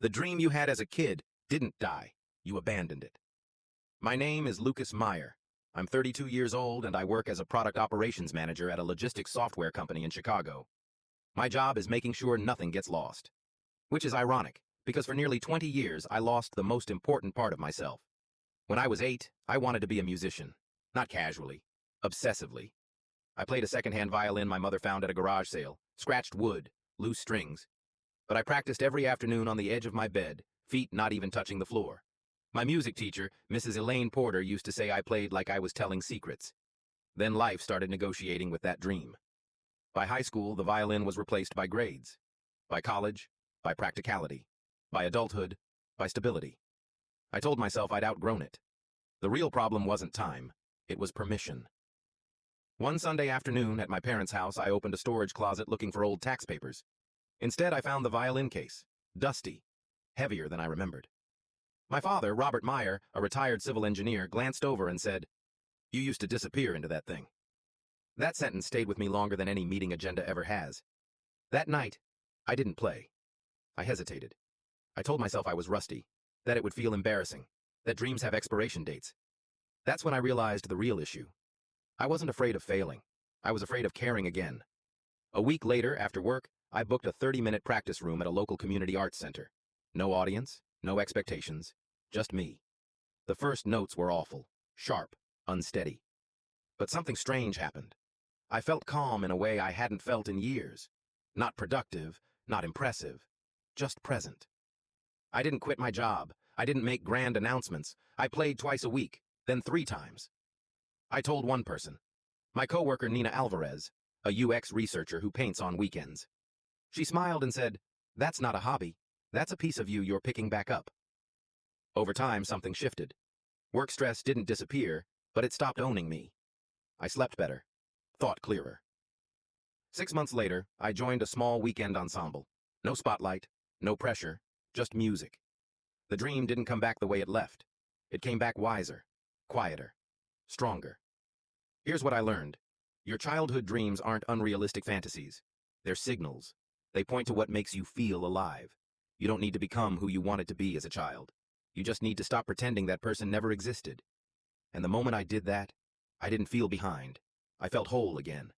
The dream you had as a kid didn't die. You abandoned it. My name is Lucas Meyer. I'm 32 years old and I work as a product operations manager at a logistics software company in Chicago. My job is making sure nothing gets lost. Which is ironic, because for nearly 20 years I lost the most important part of myself. When I was 8, I wanted to be a musician. Not casually, obsessively. I played a secondhand violin my mother found at a garage sale, scratched wood, loose strings. But I practiced every afternoon on the edge of my bed, feet not even touching the floor. My music teacher, Mrs. Elaine Porter, used to say I played like I was telling secrets. Then life started negotiating with that dream. By high school, the violin was replaced by grades. By college, by practicality. By adulthood, by stability. I told myself I'd outgrown it. The real problem wasn't time, it was permission. One Sunday afternoon at my parents' house, I opened a storage closet looking for old tax papers. Instead, I found the violin case, dusty, heavier than I remembered. My father, Robert Meyer, a retired civil engineer, glanced over and said, "You used to disappear into that thing." That sentence stayed with me longer than any meeting agenda ever has. That night, I didn't play. I hesitated. I told myself I was rusty, that it would feel embarrassing, that dreams have expiration dates. That's when I realized the real issue. I wasn't afraid of failing. I was afraid of caring again. A week later, after work, I booked a 30-minute practice room at a local community arts center. No audience, no expectations, just me. The first notes were awful, sharp, unsteady. But something strange happened. I felt calm in a way I hadn't felt in years. Not productive, not impressive, just present. I didn't quit my job. I didn't make grand announcements. I played twice a week, then 3 times. I told one person, my coworker Nina Alvarez, a UX researcher who paints on weekends. She smiled and said, "That's not a hobby. That's a piece of you you're picking back up." Over time, something shifted. Work stress didn't disappear, but it stopped owning me. I slept better, thought clearer. 6 months later, I joined a small weekend ensemble. No spotlight, no pressure, just music. The dream didn't come back the way it left. It came back wiser, quieter, stronger. Here's what I learned. Your childhood dreams aren't unrealistic fantasies. They're signals. They point to what makes you feel alive. You don't need to become who you wanted to be as a child. You just need to stop pretending that person never existed. And the moment I did that, I didn't feel behind. I felt whole again.